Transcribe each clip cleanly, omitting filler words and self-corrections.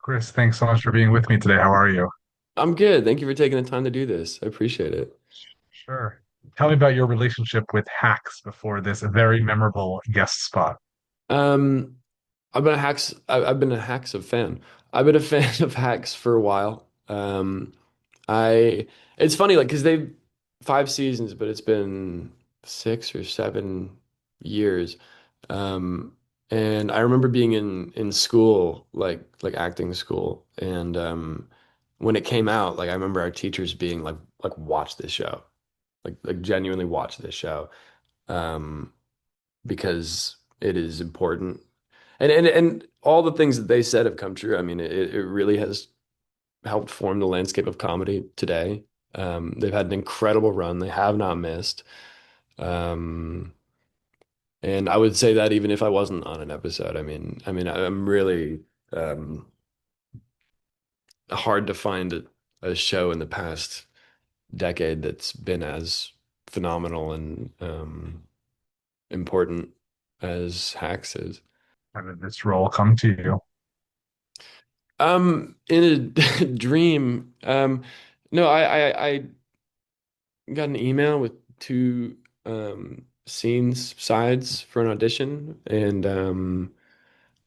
Chris, thanks so much for being with me today. How are you? I'm good. Thank you for taking the time to do this. I appreciate it. Sure. Tell me about your relationship with hacks before this very memorable guest spot. Um, I've been a Hacks of fan. I've been a fan of Hacks for a while. I it's funny like because they've 5 seasons, but it's been 6 or 7 years. Um, and I remember being in school, like acting school, and when it came out, like I remember our teachers being like watch this show, like genuinely watch this show. Um, because it is important. And all the things that they said have come true. I mean, it really has helped form the landscape of comedy today. They've had an incredible run. They have not missed. Um, and I would say that even if I wasn't on an episode, I'm really hard to find a show in the past decade that's been as phenomenal and important as Hacks is. How did this role come to you? In a dream, no, I got an email with two scenes sides for an audition, and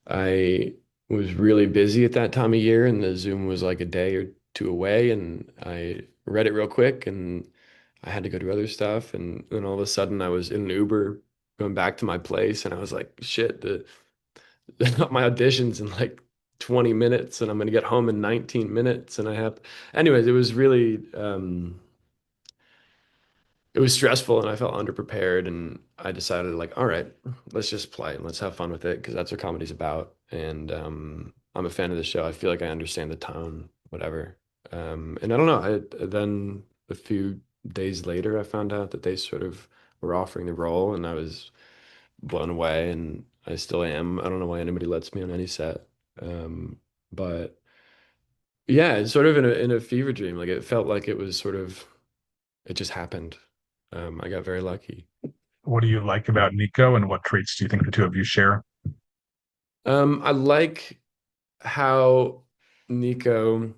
I was really busy at that time of year, and the Zoom was like a day or two away, and I read it real quick, and I had to go do other stuff, and then all of a sudden I was in an Uber going back to my place, and I was like, shit, the my audition's in like 20 minutes and I'm going to get home in 19 minutes and I have anyways it was really it was stressful and I felt underprepared and I decided like all right, let's just play and let's have fun with it because that's what comedy's about and I'm a fan of the show. I feel like I understand the tone, whatever. And I don't know, then a few days later I found out that they sort of were offering the role and I was blown away, and I still am. I don't know why anybody lets me on any set. But yeah, it's sort of in a fever dream. Like it felt like it was sort of it just happened. I got very lucky. What do you like about Nico, and what traits do you think the two of you share? I like how Nico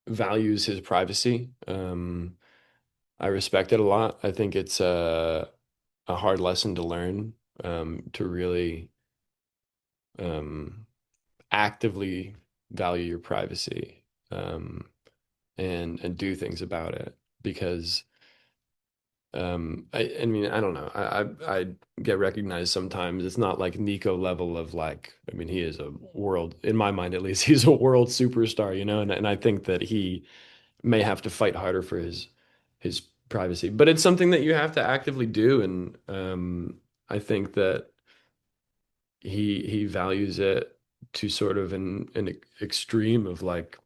values his privacy. I respect it a lot. I think it's a hard lesson to learn, to really um, actively value your privacy, and do things about it because I mean I don't know, I get recognized sometimes. It's not like Nico level of like, I mean he is a world, in my mind at least, he's a world superstar, and I think that he may have to fight harder for his privacy, but it's something that you have to actively do, and I think that he values it to sort of an extreme of like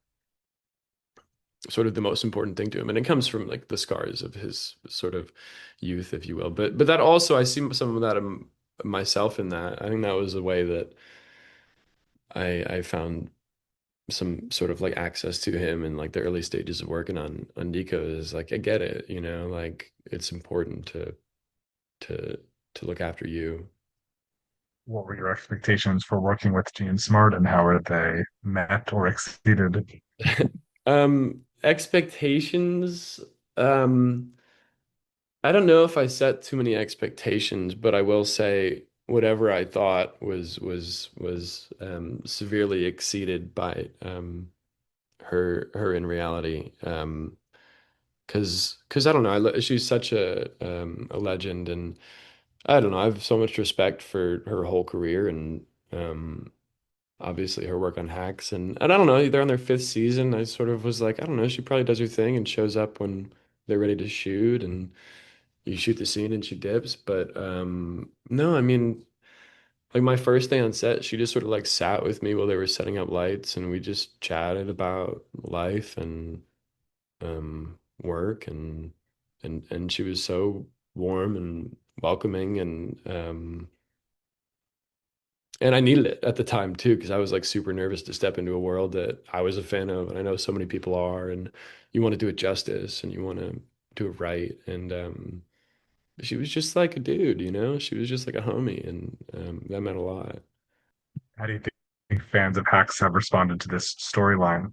sort of the most important thing to him, and it comes from like the scars of his sort of youth, if you will. But that also, I see some of that myself in that. I think that was a way that I found some sort of like access to him in like the early stages of working on Nico. Is like I get it, like it's important to to look after you. What were your expectations for working with Gene Smart, and how are they met or exceeded? Expectations. Um, I don't know if I set too many expectations, but I will say whatever I thought was severely exceeded by her in reality. Because I don't know, she's such a legend, and I don't know, I have so much respect for her whole career, and obviously her work on Hacks, and I don't know, they're on their fifth season. I sort of was like, I don't know, she probably does her thing and shows up when they're ready to shoot, and you shoot the scene and she dips. But no, I mean, like my first day on set, she just sort of like sat with me while they were setting up lights, and we just chatted about life and work, and she was so warm and welcoming, and I needed it at the time too, because I was like super nervous to step into a world that I was a fan of, and I know so many people are, and you want to do it justice and you want to do it right. And she was just like a dude. She was just like a homie, and that meant a lot. How do you think fans of Hacks have responded to this storyline?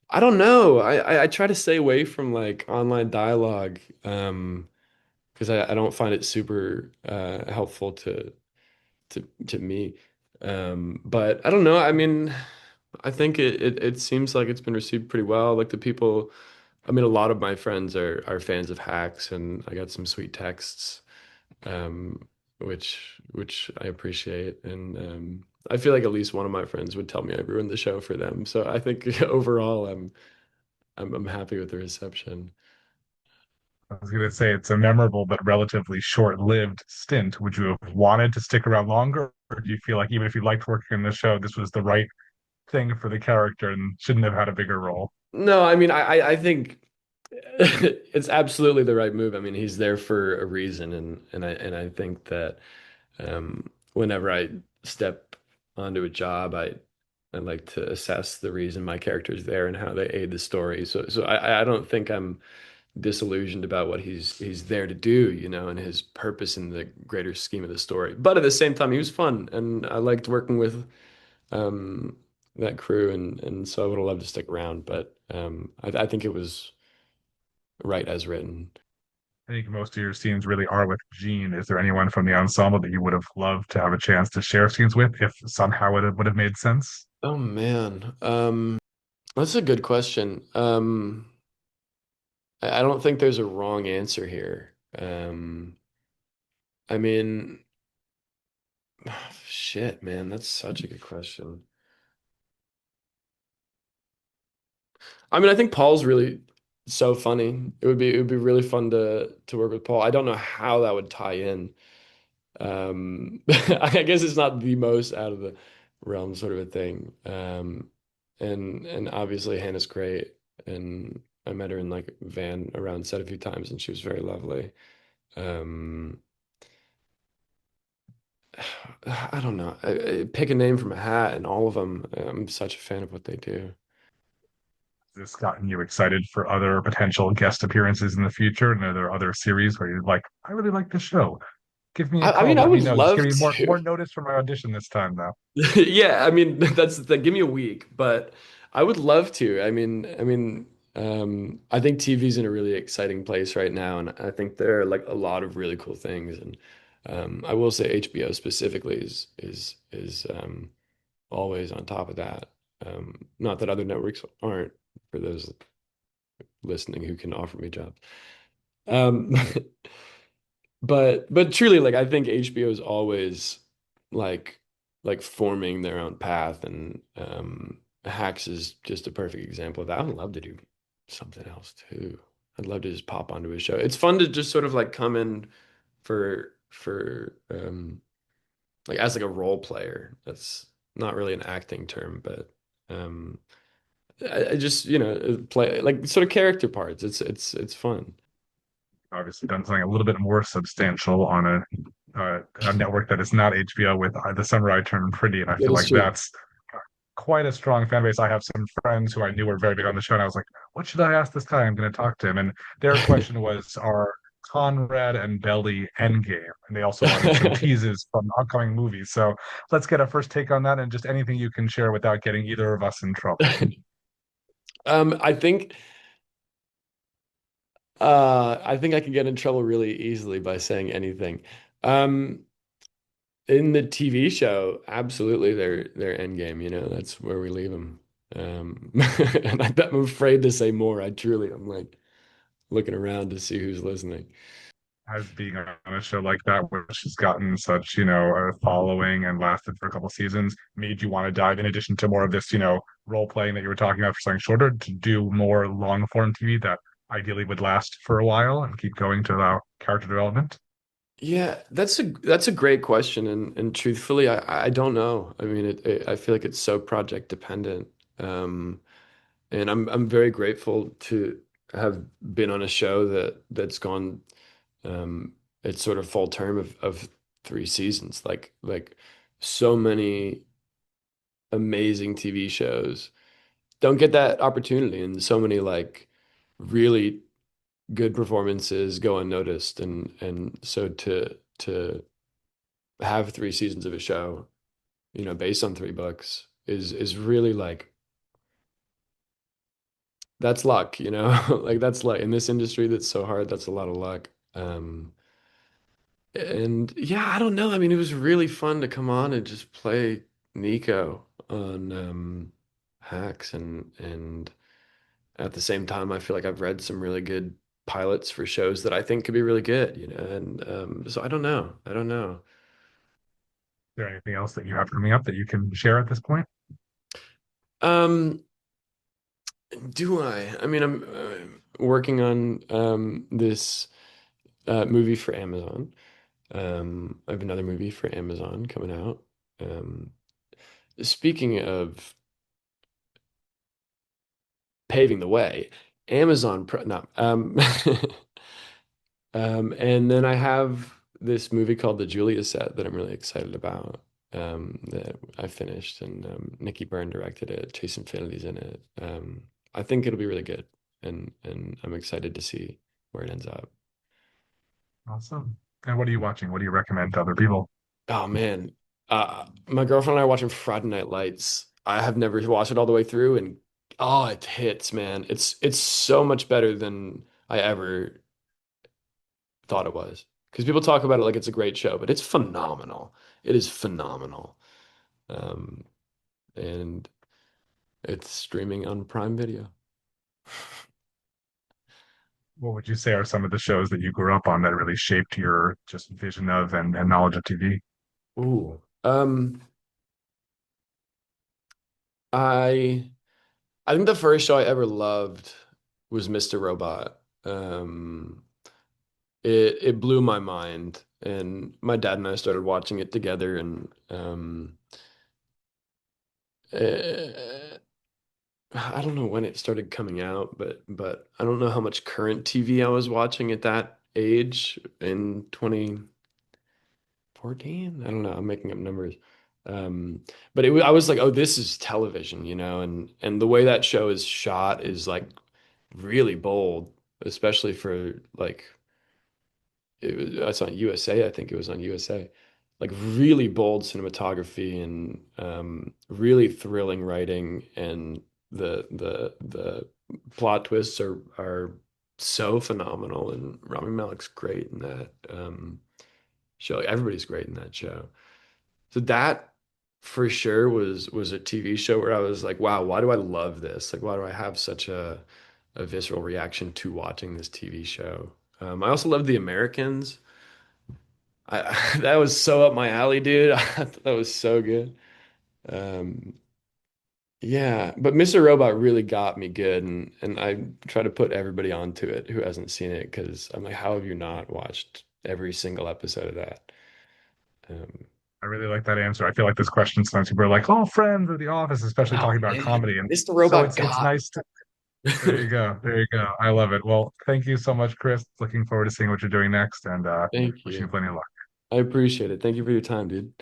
I don't know. I try to stay away from like online dialogue, because I don't find it super helpful to me. But I don't know. I mean, I think it seems like it's been received pretty well. Like the people, I mean, a lot of my friends are fans of Hacks, and I got some sweet texts, um, which I appreciate. And I feel like at least one of my friends would tell me I ruined the show for them. So I think overall, I'm happy with the reception. I was going to say it's a memorable but relatively short-lived stint. Would you have wanted to stick around longer, or do you feel like even if you liked working in the show, this was the right thing for the character and shouldn't have had a bigger role? No, I mean, I think it's absolutely the right move. I mean, he's there for a reason, and I think that whenever I step onto a job, I like to assess the reason my character is there and how they aid the story. So I don't think I'm disillusioned about what he's there to do, and his purpose in the greater scheme of the story. But at the same time, he was fun, and I liked working with um, that crew, and so I would have loved to stick around. But I think it was right as written. I think most of your scenes really are with Gene. Is there anyone from the ensemble that you would have loved to have a chance to share scenes with if somehow it would have made sense? Oh man, that's a good question. I don't think there's a wrong answer here. I mean, shit, man, that's such a good question. I mean, I think Paul's really so funny. It would be really fun to work with Paul. I don't know how that would tie in. I guess it's not the most out of the realm sort of a thing. And obviously Hannah's great, and I met her in like van around set a few times, and she was very lovely. Um, I don't know. Pick a name from a hat, and all of them. I'm such a fan of what they do. Has this gotten you excited for other potential guest appearances in the future? And are there other series where you're like, I really like this show. Give me a I call. mean, I Let me would know. Just give love me more to. notice for my audition this time, though. Yeah, I mean that's the thing. Give me a week, but I would love to. I think TV's in a really exciting place right now, and I think there are like a lot of really cool things. And I will say HBO specifically is always on top of that. Not that other networks aren't, for those listening who can offer me jobs. Um, but truly, like I think HBO is always like like forming their own path, and Hacks is just a perfect example of that. I would love to do something else too. I'd love to just pop onto a show. It's fun to just sort of like come in for like as like a role player. That's not really an acting term, but um I just, play like sort of character parts. It's fun. Obviously, done something a little bit more substantial on a network that is not HBO with The Summer I Turned Pretty, and I That feel is like true. that's quite a strong fan base. I have some friends who I knew were very big on the show, and I was like, "What should I ask this guy? I'm going to talk to him." And their question was, "Are Conrad and Belly endgame?" And they also wanted some teases from upcoming movies. So let's get a first take on that, and just anything you can share without getting either of us in trouble. I think I think I can get in trouble really easily by saying anything. Um, in the TV show, absolutely they're end game, that's where we leave them. And I'm afraid to say more. I'm like looking around to see who's listening. Has being on a show like that, which has gotten such, a following and lasted for a couple seasons, made you want to dive in addition to more of this, role playing that you were talking about for something shorter to do more long form TV that ideally would last for a while and keep going to allow character development? Yeah, that's a great question, and truthfully, I don't know. I mean, I feel like it's so project dependent. Um, and I'm very grateful to have been on a show that's gone its sort of full term of 3 seasons. Like so many amazing TV shows don't get that opportunity, and so many like really good performances go unnoticed, and so to have 3 seasons of a show you know, based on three books is really like that's luck, you know, like that's like in this industry that's so hard, that's a lot of luck. And yeah, I don't know. I mean, it was really fun to come on and just play Nico on Hacks and at the same time, I feel like I've read some really good pilots for shows that I think could be really good, you know. And so I don't know. I don't know. Is there anything else that you have coming up that you can share at this point? Um, do I? I mean, I'm working on this movie for Amazon. I have another movie for Amazon coming out. Um, Speaking of paving the way, Amazon Pro, no, and then I have this movie called The Julia Set that I'm really excited about. That I finished, and Nikki Byrne directed it. Chase Infinity's in it. I think it'll be really good, and I'm excited to see where it ends up. Awesome. And what are you watching? What do you recommend to other people? Oh man, my girlfriend and I are watching Friday Night Lights. I have never watched it all the way through, and oh, it hits, man. It's so much better than I ever thought it was. Because people talk about it like it's a great show, but it's phenomenal. It is phenomenal. Um, and it's streaming on Prime Video. What would you say are some of the shows that you grew up on that really shaped your just vision of and knowledge of TV? Ooh. I I think the first show I ever loved was Mr. Robot. It blew my mind, and my dad and I started watching it together, and eh, I don't know when it started coming out, but I don't know how much current TV I was watching at that age in 2014. I don't know. I'm making up numbers. Um, but I was like, oh, this is television, you know, and the way that show is shot is like really bold, especially for like it's on USA. I think it was on USA. Like really bold cinematography and really thrilling writing, and the plot twists are so phenomenal, and Rami Malek's great in that show. Everybody's great in that show. So that for sure was a TV show where I was like, wow, why do I love this? Like, why do I have such a visceral reaction to watching this TV show? I also love The Americans. That was so up my alley, dude. I thought that was so good. Um, yeah, but Mr. Robot really got me good, and I try to put everybody onto it who hasn't seen it because I'm like, how have you not watched every single episode of that? Um, I really like that answer. I feel like this question sometimes people are like, "Oh, Friends or The Office," especially oh talking about man, comedy, and Mr. so Robot it's got nice to. There you go. There you go. I love it. Well, thank you so much, Chris. Looking forward to seeing what you're doing next, and me. Thank wishing you you. plenty of luck. I appreciate it. Thank you for your time, dude.